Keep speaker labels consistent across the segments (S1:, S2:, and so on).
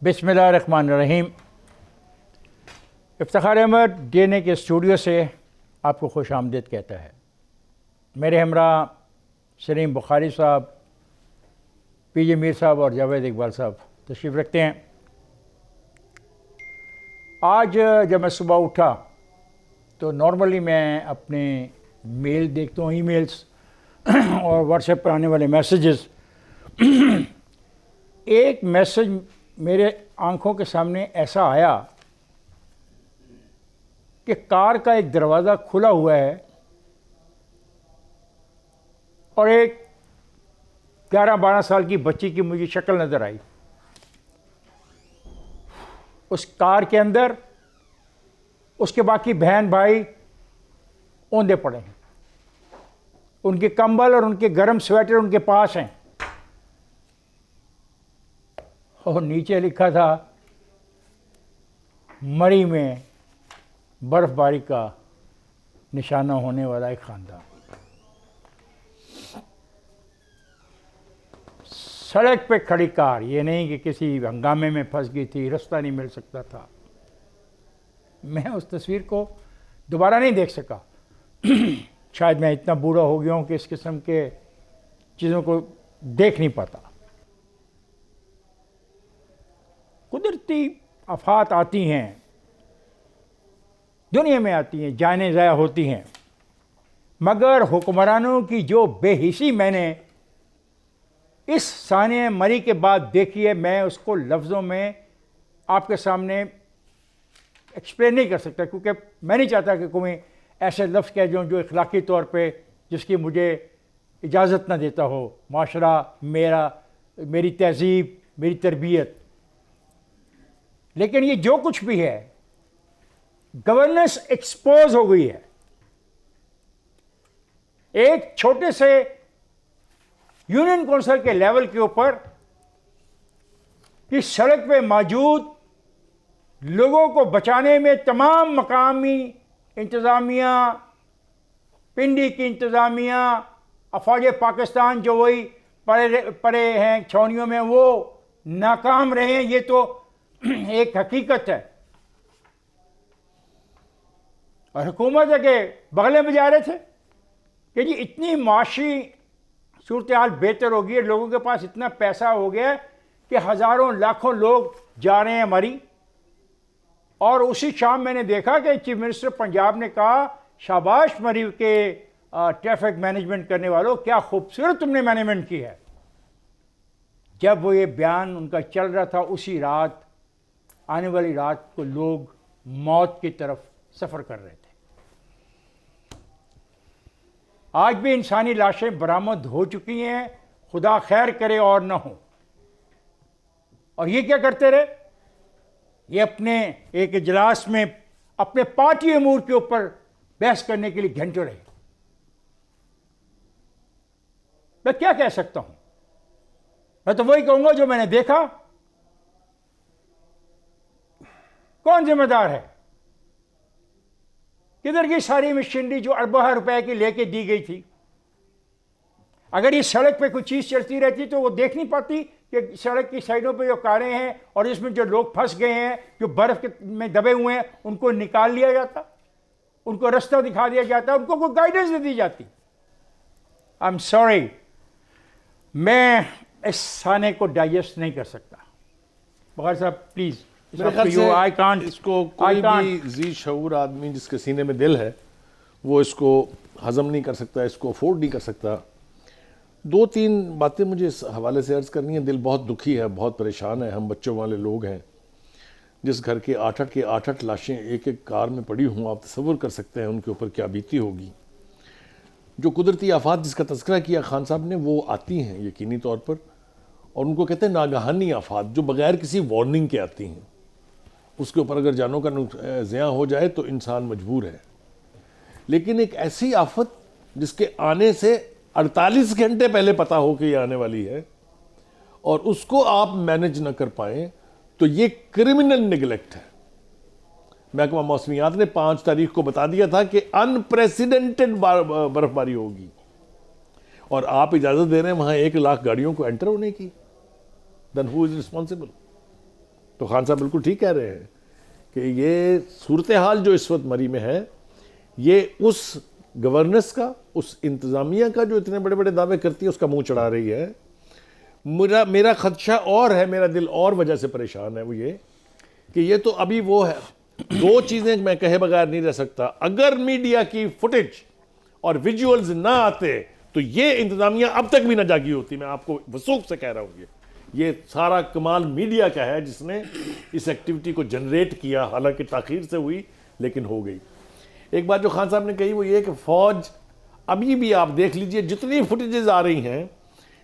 S1: بسم اللہ الرحمن الرحیم۔ افتخار احمد ڈی این اے کے اسٹوڈیو سے آپ کو خوش آمدید کہتا ہے۔ میرے ہمراہ سلیم بخاری صاحب، پی جے میر صاحب اور جاوید اقبال صاحب تشریف رکھتے ہیں۔ آج جب میں صبح اٹھا تو نارملی میں اپنے میل دیکھتا ہوں، ای میلز اور واٹس ایپ پر آنے والے میسیجز۔ ایک میسیج میرے آنکھوں کے سامنے ایسا آیا کہ کار کا ایک دروازہ کھلا ہوا ہے اور ایک 11-12 سال کی بچی کی مجھے شکل نظر آئی۔ اس کار کے اندر اس کے باقی بہن بھائی اوندے پڑے ہیں، ان کے کمبل اور ان کے گرم سویٹر ان کے پاس ہیں، اور نیچے لکھا تھا مری میں برف باری کا نشانہ ہونے والا ایک خاندان۔ سڑک پہ کھڑی کار، یہ نہیں کہ کسی ہنگامے میں پھنس گئی تھی، رستہ نہیں مل سکتا تھا۔ میں اس تصویر کو دوبارہ نہیں دیکھ سکا۔ شاید میں اتنا بوڑھا ہو گیا ہوں کہ اس قسم کے چیزوں کو دیکھ نہیں پاتا۔ قدرتی آفات آتی ہیں، دنیا میں آتی ہیں، جانیں ضائع ہوتی ہیں، مگر حکمرانوں کی جو بے حسی میں نے اس ثانیہ مری کے بعد دیکھی ہے، میں اس کو لفظوں میں آپ کے سامنے ایکسپلین نہیں کر سکتا، کیونکہ میں نہیں چاہتا کہ کوئی ایسے لفظ کہہ جاؤں جو اخلاقی طور پہ جس کی مجھے اجازت نہ دیتا ہو، معاشرہ، میری تہذیب، میری تربیت۔ لیکن یہ جو کچھ بھی ہے، گورننس ایکسپوز ہو گئی ہے۔ ایک چھوٹے سے یونین کونسل کے لیول کے اوپر کہ سڑک پہ موجود لوگوں کو بچانے میں تمام مقامی انتظامیہ، پنڈی کی انتظامیہ، افواج پاکستان جو وہی پڑے ہیں چھاؤنیوں میں، وہ ناکام رہے ہیں، یہ تو ایک حقیقت ہے۔ اور حکومت ہے کہ بغلیں بجا رہے تھے کہ جی اتنی معاشی صورتحال بہتر ہو گئی ہے، لوگوں کے پاس اتنا پیسہ ہو گیا ہے کہ ہزاروں لاکھوں لوگ جا رہے ہیں مری۔ اور اسی شام میں نے دیکھا کہ چیف منسٹر پنجاب نے کہا شاباش مری کے ٹریفک مینجمنٹ کرنے والوں، کیا خوبصورت تم نے مینجمنٹ کی ہے۔ جب وہ یہ بیان ان کا چل رہا تھا، اسی رات، آنے والی رات کو لوگ موت کی طرف سفر کر رہے تھے۔ آج بھی انسانی لاشیں برآمد ہو چکی ہیں، خدا خیر کرے اور نہ ہو۔ اور یہ کیا کرتے رہے؟ یہ اپنے ایک اجلاس میں اپنے پارٹی امور کے اوپر بحث کرنے کے لیے گھنٹوں رہے۔ میں کیا کہہ سکتا ہوں؟ میں تو وہی کہوں گا جو میں نے دیکھا۔ کون ذمہ دار ہے؟ کدھر کی ساری مشینری جو اربوں روپے کی لے کے دی گئی تھی؟ اگر یہ سڑک پہ کوئی چیز چلتی رہتی تو وہ دیکھ نہیں پاتی کہ سڑک کی سائڈوں پہ جو کاریں ہیں اور اس میں جو لوگ پھنس گئے ہیں، جو برف میں دبے ہوئے ہیں، ان کو نکال لیا جاتا، ان کو رستہ دکھا دیا جاتا، ان کو کوئی گائیڈنس دے دی جاتی۔ آئی ایم سوری، میں اس سانے کو ڈائجسٹ نہیں کر سکتا۔ بخاری صاحب پلیز،
S2: میرے خیال سے اس کو کوئی بھی ذی شعور آدمی جس کے سینے میں دل ہے وہ اس کو ہضم نہیں کر سکتا، اس کو افورڈ نہیں کر سکتا۔ 2-3 باتیں مجھے اس حوالے سے عرض کرنی ہیں۔ دل بہت دکھی ہے، بہت پریشان ہے۔ ہم بچوں والے لوگ ہیں، جس گھر کے 8 لاشیں ایک کار میں پڑی ہوں، آپ تصور کر سکتے ہیں ان کے اوپر کیا بیتی ہوگی۔ جو قدرتی آفات جس کا تذکرہ کیا خان صاحب نے، وہ آتی ہیں یقینی طور پر، اور ان کو کہتے ہیں ناگہانی آفات، جو بغیر کسی وارننگ کے آتی ہیں۔ اس کے اوپر اگر جانوں کا زیاں ہو جائے تو انسان مجبور ہے۔ لیکن ایک ایسی آفت جس کے آنے سے 48 گھنٹے پہلے پتا ہو کہ یہ آنے والی ہے اور اس کو آپ مینج نہ کر پائیں، تو یہ کرمنل نیگلیکٹ ہے۔ محکمہ موسمیات نے 5 تاریخ کو بتا دیا تھا کہ انپریسیڈنٹڈ برف باری ہوگی، اور آپ اجازت دے رہے ہیں وہاں 1 لاکھ گاڑیوں کو انٹر ہونے کی۔ then who is responsible؟ تو خان صاحب بالکل ٹھیک کہہ رہے ہیں کہ یہ صورتحال جو اس وقت مری میں ہے یہ اس گورننس کا، اس انتظامیہ کا جو اتنے بڑے بڑے دعوے کرتی ہے اس کا منہ چڑھا رہی ہے. میرا خدشہ اور ہے، میرا دل اور وجہ سے پریشان ہے، وہ یہ کہ یہ تو ابھی وہ ہے، دو چیزیں میں کہے بغیر نہیں رہ سکتا. اگر میڈیا کی فوٹیج اور ویجولز نہ آتے تو یہ انتظامیہ اب تک بھی نہ جاگی ہوتی. میں آپ کو وثوق سے کہہ رہا ہوں یہ سارا کمال میڈیا کا ہے جس نے اس ایکٹیویٹی کو جنریٹ کیا، حالانکہ تاخیر سے ہوئی لیکن ہو گئی. ایک بات جو خان صاحب نے کہی وہ یہ کہ فوج ابھی بھی آپ دیکھ لیجئے جتنی فوٹیجز آ رہی ہیں،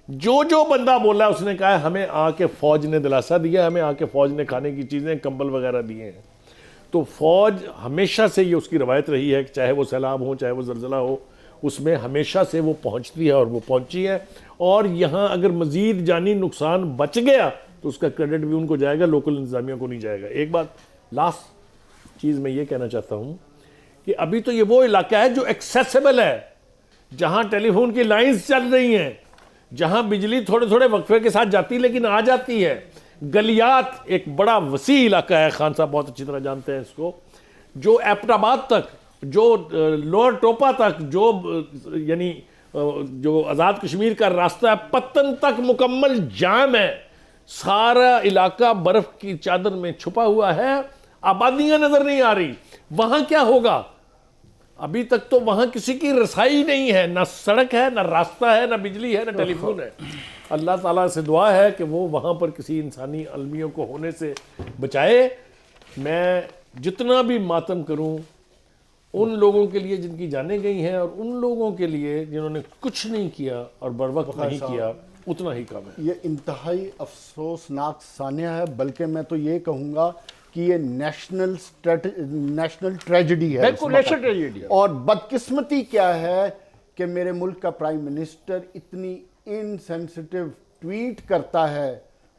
S2: جو بندہ بولا ہے اس نے کہا ہے ہمیں آ کے فوج نے دلاسا دیا، ہمیں آ کے فوج نے کھانے کی چیزیں، کمبل وغیرہ دیے ہیں. تو فوج ہمیشہ سے یہ اس کی روایت رہی ہے کہ چاہے وہ سیلاب ہو چاہے وہ زلزلہ ہو، اس میں ہمیشہ سے وہ پہنچتی ہے اور وہ پہنچی ہے. اور یہاں اگر مزید جانی نقصان بچ گیا تو اس کا کریڈٹ بھی ان کو جائے گا، لوکل انتظامیہ کو نہیں جائے گا. ایک بات لاسٹ چیز میں یہ کہنا چاہتا ہوں کہ ابھی تو یہ وہ علاقہ ہے جو ایکسیسیبل ہے، جہاں ٹیلی فون کی لائنز چل رہی ہیں، جہاں بجلی تھوڑے تھوڑے وقفے کے ساتھ جاتی لیکن آ جاتی ہے. گلیات ایک بڑا وسیع علاقہ ہے، خان صاحب بہت اچھی طرح جانتے ہیں اس کو، جو ایبٹ آباد تک، جو لوئر ٹوپا تک، جو یعنی جو آزاد کشمیر کا راستہ ہے پتن تک مکمل جام ہے. سارا علاقہ برف کی چادر میں چھپا ہوا ہے، آبادیاں نظر نہیں آ رہی. وہاں کیا ہوگا؟ ابھی تک تو وہاں کسی کی رسائی نہیں ہے، نہ سڑک ہے، نہ راستہ ہے، نہ بجلی ہے، نہ ٹیلی فون ہے. اللہ تعالیٰ سے دعا ہے کہ وہ وہاں پر کسی انسانی المیوں کو ہونے سے بچائے. میں جتنا بھی ماتم کروں ان لوگوں کے لیے جن کی جانیں گئی ہیں اور ان لوگوں کے لیے جنہوں نے کچھ نہیں کیا اور بروقت نہیں کیا، اتنا ہی کام ہے.
S3: یہ انتہائی افسوسناک سانحہ ہے، بلکہ میں تو یہ کہوں گا کہ یہ نیشنل ٹریجڈی ہے.
S1: بالکل نیشنل ٹریجڈی ہے.
S3: اور بدقسمتی کیا ہے کہ میرے ملک کا پرائم منسٹر اتنی انسینسٹیو ٹویٹ کرتا ہے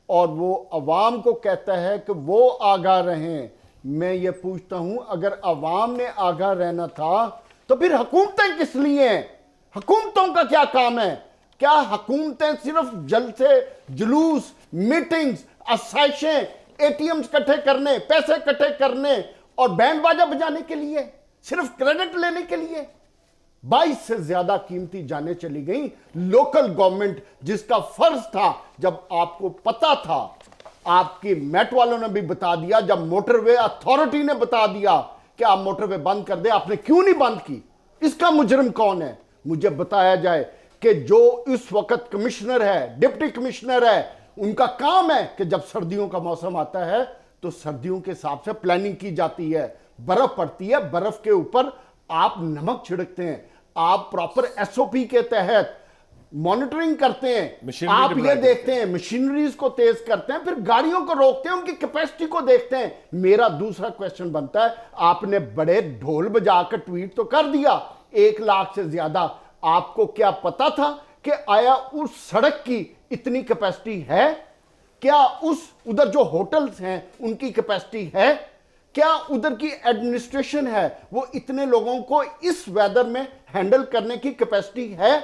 S3: اور وہ عوام کو کہتا ہے کہ وہ آگاہ رہیں. میں یہ پوچھتا ہوں اگر عوام نے آگاہ رہنا تھا تو پھر حکومتیں کس لیے ہیں؟ حکومتوں کا کیا کام ہے؟ کیا حکومتیں صرف جلسے، جلوس، میٹنگز، آسائشیں، اے ٹی ایمز کٹھے کرنے، پیسے کٹھے کرنے اور بینڈ باجا بجانے کے لیے، صرف کریڈٹ لینے کے لیے؟ 22 سے زیادہ قیمتی جانیں چلی گئیں. لوکل گورنمنٹ جس کا فرض تھا، جب آپ کو پتا تھا، آپ کی میٹ والوں نے بھی بتا دیا، جب موٹر وے اتھارٹی نے بتا دیا کہ آپ موٹر وے بند کر دیں، آپ نے کیوں نہیں بند کی؟ اس کا مجرم کون ہے؟ مجھے بتایا جائے کہ جو اس وقت کمشنر ہے، ڈپٹی کمشنر ہے، ان کا کام ہے کہ جب سردیوں کا موسم آتا ہے تو سردیوں کے حساب سے پلاننگ کی جاتی ہے. برف پڑتی ہے، برف کے اوپر آپ نمک چھڑکتے ہیں، آپ پراپر ایس او پی کے تحت مانیٹرنگ کرتے ہیں، آپ یہ دیکھتے ہیں، مشینریز کو تیز کرتے ہیں، پھر گاڑیوں کو روکتے ہیں، ان کی کیپیسٹی کو دیکھتے ہیں. میرا دوسرا کویسچن بنتا ہے، آپ نے بڑے ڈھول بجا کر ٹویٹ تو کر دیا 1 لاکھ سے زیادہ، آپ کو کیا پتا تھا کہ آیا اس سڑک کی اتنی کیپیسٹی ہے؟ کیا ادھر جو ہوٹلز ہیں ان کی کیپیسٹی ہے؟ کیا ادھر کی ایڈمنسٹریشن ہے وہ اتنے لوگوں کو اس ویدر میں ہینڈل کرنے کی کیپیسٹی ہے؟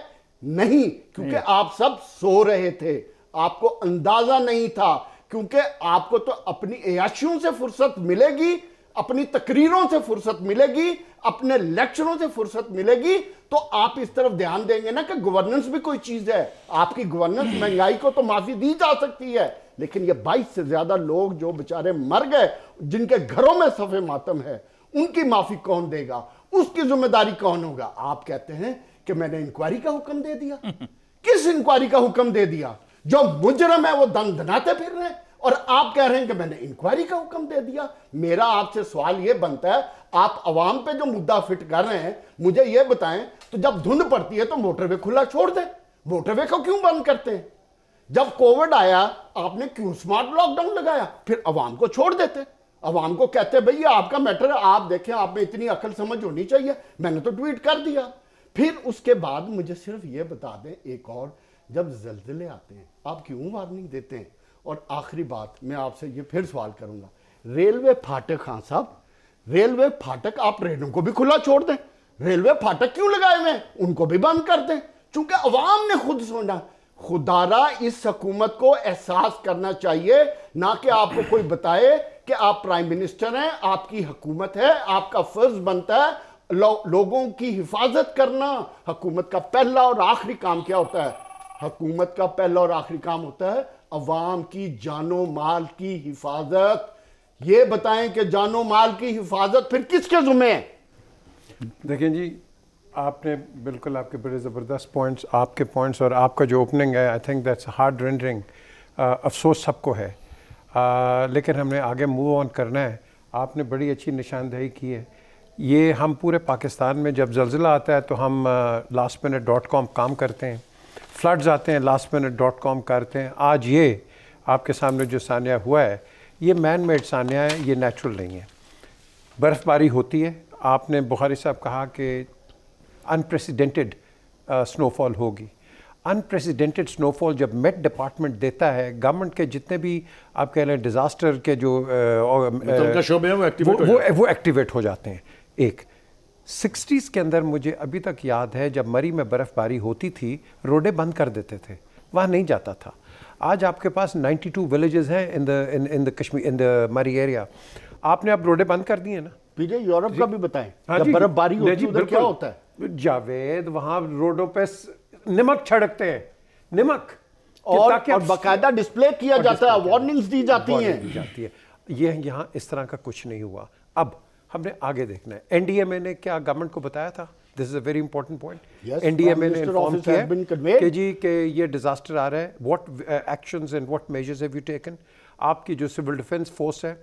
S3: نہیں، کیونکہ آپ سب سو رہے تھے، آپ کو اندازہ نہیں تھا. کیونکہ آپ کو تو اپنی عیاشیوں سے فرصت ملے گی، اپنی تقریروں سے فرصت ملے گی، اپنے لیکچروں سے فرصت ملے گی، تو آپ اس طرف دھیان دیں گے نا کہ گورننس بھی کوئی چیز ہے. آپ کی گورننس، مہنگائی کو تو معافی دی جا سکتی ہے، لیکن یہ 22 سے زیادہ لوگ جو بچارے مر گئے، جن کے گھروں میں صف ماتم ہے، ان کی معافی کون دے گا؟ اس کی ذمہ داری کون ہوگا؟ آپ کہتے ہیں کہ میں نے انکوائری کا حکم دے دیا. کس انکوائری کا حکم دے دیا؟ جو مجرم ہے وہ دندناتے پھر رہے ہیں اور آپ کہہ رہے ہیں کہ میں نے انکوائری کا حکم دے دیا. میرا آپ سے سوال یہ بنتا ہے، آپ عوام پہ جو مدعا فٹ کر رہے ہیں، مجھے یہ بتائیں تو جب دھند پڑتی ہے تو موٹر وے کھلا چھوڑ دیں، موٹر وے کو کیوں بند کرتے ہیں؟ جب کووڈ آیا آپ نے کیوں سمارٹ لاک ڈاؤن لگایا؟ پھر عوام کو چھوڑ دیتے، عوام کو کہتے بھئی یہ آپ کا میٹر ہے، آپ دیکھیں، آپ میں اتنی عقل سمجھ ہونی چاہیے، میں نے تو ٹویٹ کر دیا. پھر اس کے بعد مجھے صرف یہ بتا دیں ایک اور، جب زلزلے آتے ہیں آپ کیوں وارننگ دیتے ہیں؟ اور آخری بات میں آپ سے یہ پھر سوال کروں گا، ریلوے پھاٹک، خان صاحب ریلوے پھاٹک آپ ٹرینوں کو بھی کھلا چھوڑ دیں، ریلوے پھاٹک کیوں لگائے ہوئے ہیں؟ ان کو بھی بند کر دیں. چونکہ عوام نے خود سوچا، خدارہ اس حکومت کو احساس کرنا چاہیے، نہ کہ آپ کو کوئی بتائے کہ آپ پرائم منسٹر ہیں، آپ کی حکومت ہے، آپ کا فرض بنتا ہے لوگوں کی حفاظت کرنا۔ حکومت کا پہلا اور آخری کام کیا ہوتا ہے؟ حکومت کا پہلا اور آخری کام ہوتا ہے عوام کی جان و مال کی حفاظت۔ یہ بتائیں کہ جان و مال کی حفاظت پھر کس کے ذمہ ہے؟
S4: دیکھیں جی، آپ نے بالکل آپ کے بڑے زبردست پوائنٹس، آپ کے پوائنٹس اور آپ کا جو اوپننگ ہے، I think that's hard rendering, افسوس سب کو ہے، لیکن ہم نے آگے موو آن کرنا ہے۔ آپ نے بڑی اچھی نشاندہی کی ہے۔ یہ ہم پورے پاکستان میں جب زلزلہ آتا ہے تو ہم lastminute.com کام کرتے ہیں، فلڈز آتے ہیں lastminute.com کرتے ہیں۔ آج یہ آپ کے سامنے جو سانحہ ہوا ہے یہ مین میڈ سانحہ ہے، یہ نیچرل نہیں ہے۔ برف باری ہوتی ہے، آپ نے بخاری صاحب کہا کہ انپریسیڈنٹڈ سنو فال ہوگی۔ انپریسیڈنٹڈ سنو فال جب میٹ ڈپارٹمنٹ دیتا ہے، گورنمنٹ کے جتنے بھی آپ کہہ لیں ڈیزاسٹر کے جو
S2: متعلقہ شعبے ہیں وہ
S4: ایکٹیویٹ ہو جاتے ہیں۔ ایک 60s کے اندر مجھے ابھی تک یاد ہے جب مری میں برف باری ہوتی تھی روڈیں بند کر دیتے تھے، وہاں نہیں جاتا تھا۔ آج آپ کے پاس 92 ولیجز ہیں ان دا کشمیر، ان دا مری ایریا، آپ نے اب روڈیں بند کر دی ہیں نا۔
S3: پی جے یورپ کا بھی بتائیں، جب برف باری ہوتی ہے ادھر کیا ہوتا ہے؟
S4: جاوید وہاں روڈوں پہ نمک چھڑکتے ہیں، نمک،
S3: اور باقاعدہ ڈسپلے کیا جاتا ہے، وارننگز دی جاتی ہیں۔
S4: یہ یہاں اس طرح کا کچھ نہیں ہوا۔ اب ہم نے آگے دیکھنا ہے۔ این ڈی ایم اے نے کیا گورنمنٹ کو بتایا تھا؟ This is a very important point. N D M A نے انفارم کیا کہ جی کہ یہ ڈیزاسٹر آ رہا ہے، what actions and what measures have you taken. آپ کی جو سول ڈیفنس فورس ہے،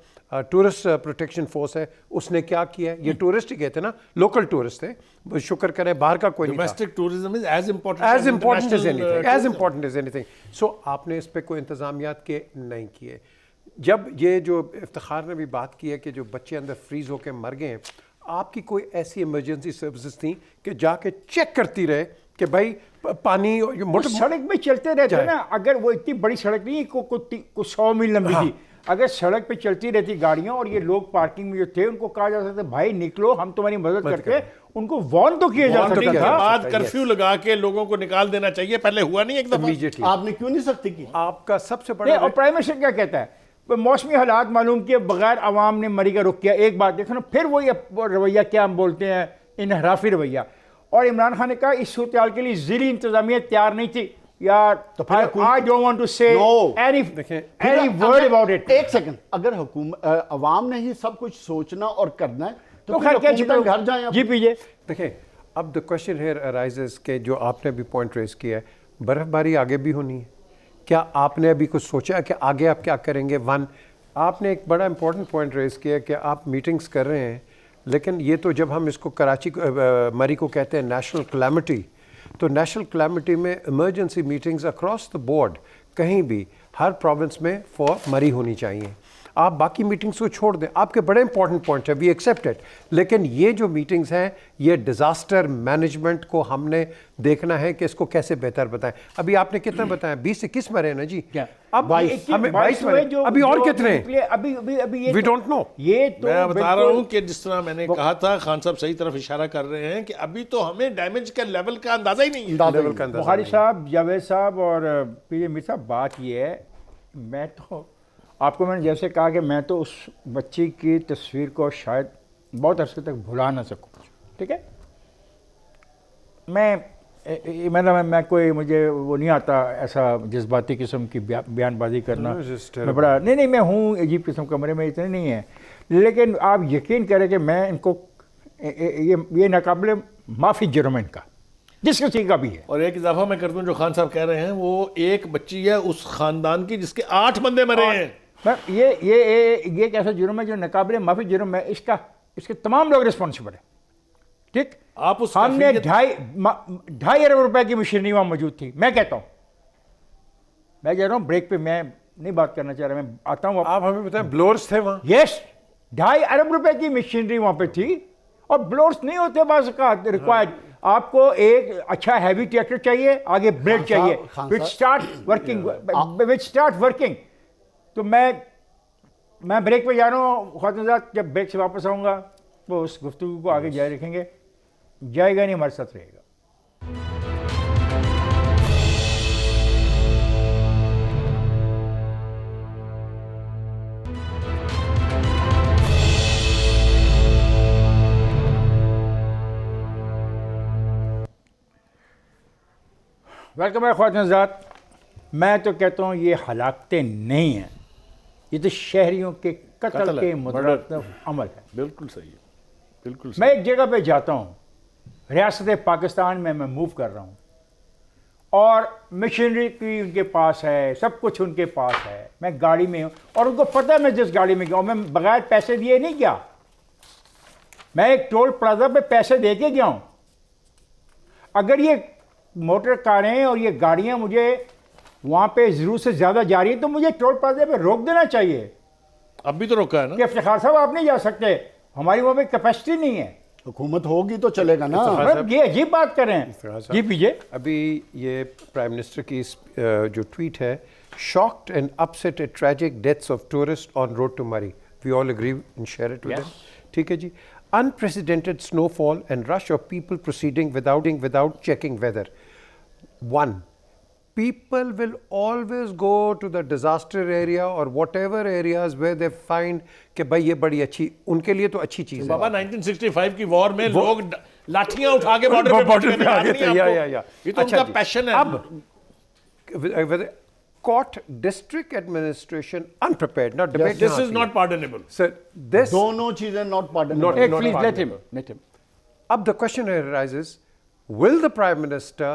S4: ٹورسٹ پروٹیکشن فورس ہے، اس نے کیا کیا ہے؟ یہ ٹورسٹ ہی گئے تھے نا، لوکل ٹورسٹ تھے، شکر کریں باہر کا کوئی نہیں تھا۔
S2: Domestic tourism is as
S4: important as اینی تھنگ۔ سو آپ نے اس پہ کوئی انتظامیات کے نہیں کیے۔ جب یہ جو افتخار نے بھی بات کی ہے کہ جو بچے اندر فریز ہو کے مر گئے ہیں، آپ کی کوئی ایسی ایمرجنسی سروسز تھیں کہ جا کے چیک کرتی رہے کہ بھائی پانی
S1: سڑک میں چلتے رہتے نا؟ اگر وہ اتنی بڑی سڑک نہیں، کو 100 میل لمبی تھی، اگر سڑک پہ چلتی رہتی گاڑیاں اور یہ لوگ پارکنگ میں جو تھے ان کو کہا جا سکتا بھائی نکلو ہم تمہاری مدد کرتے، ان کو وارن تو کیا جا سکتا تھا۔
S2: بعد کرفیو لگا کے لوگوں کو نکال دینا چاہیے، پہلے ہوا نہیں ایک دفعہ؟
S3: آپ نے کیوں نہیں سختی کی؟
S4: آپ کا سب سے بڑا
S1: اور پرائم منسٹر کیا کہتا ہے؟ موسمی حالات معلوم کیے بغیر عوام نے مری کا رخ کیا۔ ایک بات دیکھو نا، پھر وہی رویہ کیا ہم بولتے ہیں، انحرافی رویہ۔ اور عمران خان نے کہا اس صورتحال کے لیے ذیلی انتظامیہ تیار نہیں تھی۔ یار I don't want to say any word about it۔
S3: ایک سیکنڈ، اگر عوام نے ہی سب کچھ سوچنا اور کرنا ہے
S1: تو خیر کیا چھپے
S3: گھر جائیں۔
S1: جی پیجے
S4: دیکھیں، اب the question here arises کہ جو آپ نے بھی پوائنٹ ریز کیا ہے، برف باری آگے بھی ہونی ہے۔ کیا آپ نے ابھی کچھ سوچا کہ آگے آپ کیا کریں گے؟ آپ نے ایک بڑا امپورٹنٹ پوائنٹ ریز کیا کہ آپ میٹنگز کر رہے ہیں، لیکن یہ تو جب ہم اس کو کراچی مری کو کہتے ہیں نیشنل کلیمٹی، تو نیشنل کلیمٹی میں emergency meetings across the board کہیں بھی ہر پروونس میں فار مری ہونی چاہیے۔ آپ باقی میٹنگز کو چھوڑ دیں، آپ کے بڑے امپورٹنٹ پوائنٹ ہیں، وی ایکسیپٹ اٹ، لیکن یہ جو میٹنگز ہیں یہ ڈیزاسٹر مینجمنٹ کو ہم نے دیکھنا ہے کہ اس کو کیسے بہتر بتائیں۔ ابھی آپ نے کتنا بتایا؟ 20-21 مرے ہیں نا جی، اب ہمیں 22 مرے، ابھی اور کتنے؟ We don't know.
S1: یہ تو
S2: میں بتا رہا ہوں کہ جس طرح میں نے کہا تھا، خان صاحب صحیح طرف اشارہ کر رہے ہیں کہ ابھی تو ہمیں ڈیمیج کے لیول کا اندازہ ہی نہیں ہے۔
S1: بخاری صاحب، جاوید صاحب اور پی جے میر صاحب، بات یہ ہے، میں تو آپ کو میں نے جیسے کہا کہ میں تو اس بچی کی تصویر کو شاید بہت عرصے تک بھلا نہ سکوں، ٹھیک ہے؟ میں کوئی مجھے وہ نہیں آتا ایسا جذباتی قسم کی بیان بازی کرنا، میں بڑا نہیں میں ہوں عجیب قسم کمرے میں اتنے نہیں ہے، لیکن آپ یقین کریں کہ میں ان کو یہ ناقابل معافی جرم ہے ان کا، جس کسی کا بھی ہے۔
S2: اور ایک اضافہ میں کر دوں، جو خان صاحب کہہ رہے ہیں، وہ ایک بچی ہے اس خاندان کی جس کے 8 بندے مرے ہیں۔
S1: یہ ایک ایسا جرم ہے جو ناقابل معافی جرم ہے، اس کے تمام لوگ رسپانسبل ہیں، ٹھیک؟ ہم نے 2.5 ارب روپے کی مشینری وہاں موجود تھی۔ میں کہتا ہوں، میں کہہ رہا ہوں بریک پہ میں نہیں بات کرنا چاہ رہا، میں آتا ہوں،
S4: آپ ہمیں بتائیں بلورز تھے وہاں؟
S1: یس، 2.5 ارب روپے کی مشینری وہاں پہ تھی، اور بلورز نہیں ہوتے بعض اوقات ریکوائرڈ۔ آپ کو ایک اچھا ہیوی ٹریکٹر چاہیے، آگے بلیڈ چاہیے which start working۔ تو میں بریک پہ جا رہا ہوں، خواتین صاحب، جب بریک سے واپس آؤں گا وہ اس گفتگو کو آگے جاری رکھیں گے، جائے گا نہیں، ہمارے ساتھ رہے گا۔ ویلکم ہے خواتین حضرات. میں تو کہتا ہوں یہ ہلاکتیں نہیں ہیں, یہ تو شہریوں کے قتل کے مترادف عمل ہے.
S2: بالکل صحیح ہے, بالکل
S1: میں ایک جگہ پہ جاتا ہوں, ریاست پاکستان میں موو کر رہا ہوں, اور مشینری کی ان کے پاس ہے, سب کچھ ان کے پاس ہے. میں گاڑی میں ہوں اور ان کو پتہ ہے میں جس گاڑی میں گیا ہوں, میں بغیر پیسے دیے نہیں گیا, میں ایک ٹول پلازا پہ پیسے دے کے گیا ہوں. اگر یہ موٹر کاریں اور یہ گاڑیاں مجھے وہاں پہ ضرورت سے زیادہ جا رہی ہیں تو مجھے ٹول پلازے پہ روک دینا چاہیے.
S2: اب بھی تو روکا ہے نا
S1: کہ افتخار صاحب آپ نہیں جا سکتے, ہماری وہاں پہ کیپیسٹی نہیں ہے.
S3: حکومت ہوگی تو چلے گا نا.
S1: یہ عجیب بات کر رہے ہیں. جی پیجھے.
S4: ابھی یہ پرائم منسٹر کی جو ٹویٹ ہے, shocked and upset at tragic deaths of tourists on road to Murray. We all agree and share it with them. ٹھیک ہے جی. Unprecedented snowfall and rush of people proceeding without checking weather. One, people will always go to the disaster area or whatever areas where they find کہ بھائی یہ بڑی اچھی, ان کے لیے تو اچھی چیز ہے.
S2: بابا 1965 کی وار میں لوگ لاٹھیاں اٹھا کے بارڈر پہ آگے تھے. یہ تو ان کا پیشن ہے.
S4: اب court district administration unprepared, not debate.
S2: This is not pardonable.
S4: Sir, this
S3: دونوں چیزیں not pardonable.
S1: Hey, please let him.
S4: Ab the question arises, will the Prime Minister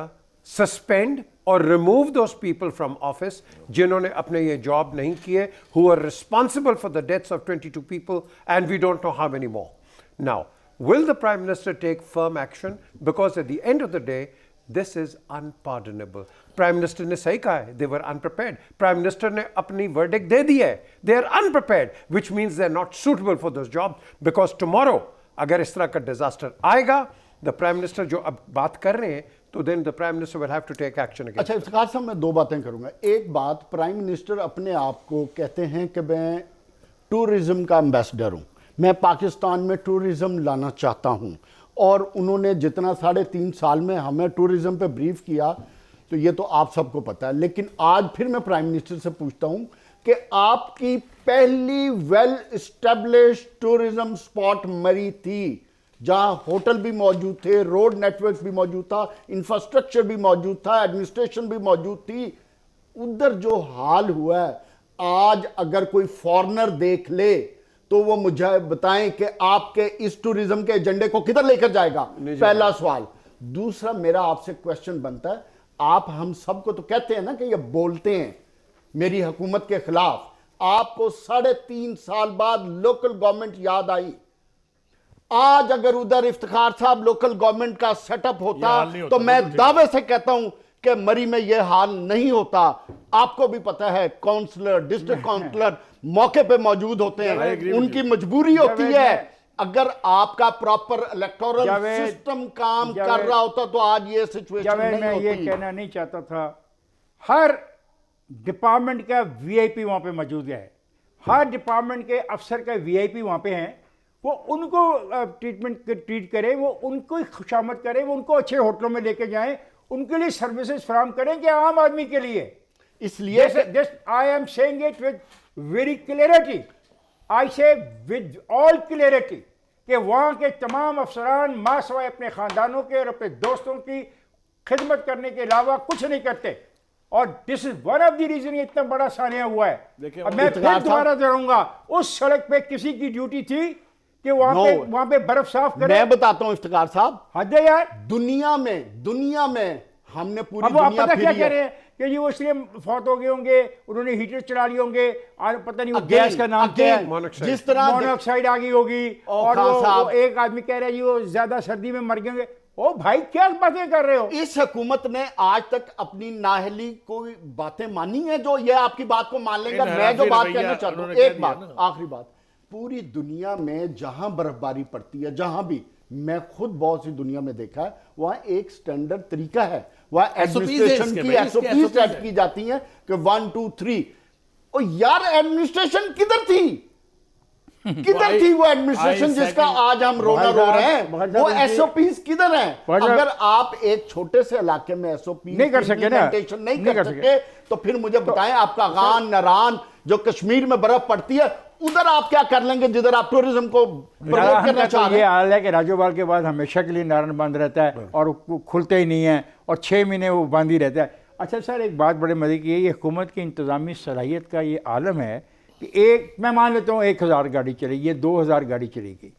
S4: suspend or remove those people from office جنہوں نے اپنے یہ job نہیں کیے, who are responsible for the deaths of 22 people and we don't know how many more. Now, will the Prime Minister take firm action? Because at the end of the day, this is unpardonable. Prime Minister نے صحیح کہا ہے, they were unprepared. Prime Minister نے اپنی verdict دے دی ہے, they are unprepared, which means they are not suitable for those jobs. Because tomorrow اگر اس طرح کا disaster آئے گا, the Prime Minister جو اب بات کر رہے ہیں, تو then the Prime Minister will have to take action again.
S3: اچھا افتخار صاحب, میں دو باتیں کروں گا. ایک بات, پرائم منسٹر اپنے آپ کو کہتے ہیں کہ میں ٹورزم کا امبیسڈر ہوں, میں پاکستان میں ٹورزم لانا چاہتا ہوں, اور انہوں نے جتنا 3.5 سال میں ہمیں ٹورزم پہ بریف کیا تو یہ تو آپ سب کو پتا ہے. لیکن آج پھر میں پرائم منسٹر سے پوچھتا ہوں کہ آپ کی پہلی ویل اسٹیبلش ٹورزم سپاٹ مری تھی, جہاں ہوٹل بھی موجود تھے, روڈ نیٹ ورک بھی موجود تھا, انفراسٹرکچر بھی موجود تھا, ایڈمنسٹریشن بھی موجود تھی. ادھر جو حال ہوا ہے, آج اگر کوئی فارنر دیکھ لے تو وہ مجھے بتائیں کہ آپ کے اس ٹورزم کے ایجنڈے کو کدھر لے کر جائے گا. پہلا سوال. دوسرا میرا آپ سے کویسچن بنتا ہے, آپ ہم سب کو تو کہتے ہیں نا کہ یہ بولتے ہیں میری حکومت کے خلاف, آپ کو 3.5 سال بعد لوکل گورنمنٹ یاد آئی. آج اگر ادھر افتخار صاحب لوکل گورنمنٹ کا سیٹ اپ ہوتا تو میں دعوے سے کہتا ہوں کہ مری میں یہ حال نہیں ہوتا. آپ کو بھی پتا ہے کونسلر, ڈسٹرکٹ کونسلر موقع پہ موجود ہوتے ہیں, ان کی مجبوری ہوتی ہے. اگر آپ کا پراپر الیکٹورل سسٹم کام کر رہا ہوتا تو آج یہ سچویشن نہیں
S1: میں
S3: ہوتی.
S1: یہ کہنا نہیں چاہتا تھا, ہر ڈپارٹمنٹ کا وی آئی پی وہاں پہ موجود ہے, ہر ڈپارٹمنٹ کے افسر کا وی آئی پی وہاں پہ ہیں, وہ ان کو ٹریٹ کرے, وہ ان کو خوشامد کرے, وہ ان کو اچھے ہوٹلوں میں لے کے جائیں, ان کے لیے سروسز فراہم کریں کہ عام آدمی کے لیے.
S3: اس لیے
S1: I am saying it with very clarity. I say with all clarity کہ وہاں کے تمام افسران ماں سوائے اپنے خاندانوں کے اور اپنے دوستوں کی خدمت کرنے کے علاوہ کچھ نہیں کرتے, اور this is one of the reason یہ اتنا بڑا سانحہ ہوا ہے. اب میں پھر دوبارہ دہراؤں گا, اس سڑک پہ کسی کی ڈیوٹی تھی کہ وہاں پہ برف صاف کرے.
S3: میں بتاتا ہوں افتخار صاحب,
S1: حد ہے یار.
S3: دنیا میں ہم نے پوری
S1: اب وہ
S3: دنیا
S1: پتہ کیا
S3: پھری
S1: کہہ رہے
S3: ہے.
S1: ہیں کہ جی وہ اس لیے فوت ہو گئے ہوں گے, انہوں نے ہیٹر چلا لیے ہوں گے, پتہ نہیں وہ گیس کا نام کیا ہے,
S3: جس طرح
S1: مونو آکسائڈ آ گئی ہوگی, اور وہ ایک آدمی کہہ رہا ہے جی وہ زیادہ سردی میں مر گئے ہوں گے. او بھائی کیا باتیں کر رہے ہو؟
S3: اس حکومت نے آج تک اپنی نااہلی کوئی باتیں مانی ہیں جو یہ آپ کی بات کو مان لیں گا؟ میں جو بات کہنا چاہتا ہوں, ایک بات, آخری بات, پوری دنیا میں جہاں برف باری پڑتی ہے, جہاں بھی, میں خود بہت سی دنیا میں دیکھا ہے, وہاں ایک سٹینڈرڈ طریقہ ہے, وہاں ایڈمنسٹریشن کی SOPs سیٹ کی جاتی ہیں کہ 1 2 3. اور یار ایڈمنسٹریشن کدھر تھی وہ ایڈمنسٹریشن جس کا آج ہم رونا رو رہے ہیں؟ وہ SOPs کدھر ہیں؟ اگر آپ ایک چھوٹے سے علاقے میں SOPs
S1: نہیں کر سکے
S3: نہیں کر سکے تو پھر مجھے بتائیں آپ کا غان نران جو کشمیر میں برف پڑتی ہے ادھر آپ کیا کر لیں گے جدھر آپ ٹورزم کو پروموٹ کرنا چاہ رہے
S1: یہ
S3: ہیں؟
S1: حال ہے کہ راجو بال کے بعد ہمیشہ کے لیے نارن بند رہتا ہے اور وہ کھلتے ہی نہیں ہیں اور 6 مہینے وہ بند ہی رہتا ہے. اچھا سر ایک بات بڑے مزے کی ہے, یہ حکومت کی انتظامی صلاحیت کا یہ عالم ہے کہ میں مان لیتا ہوں 1000 گاڑی چلے گی, 2000 گاڑی چلے گی,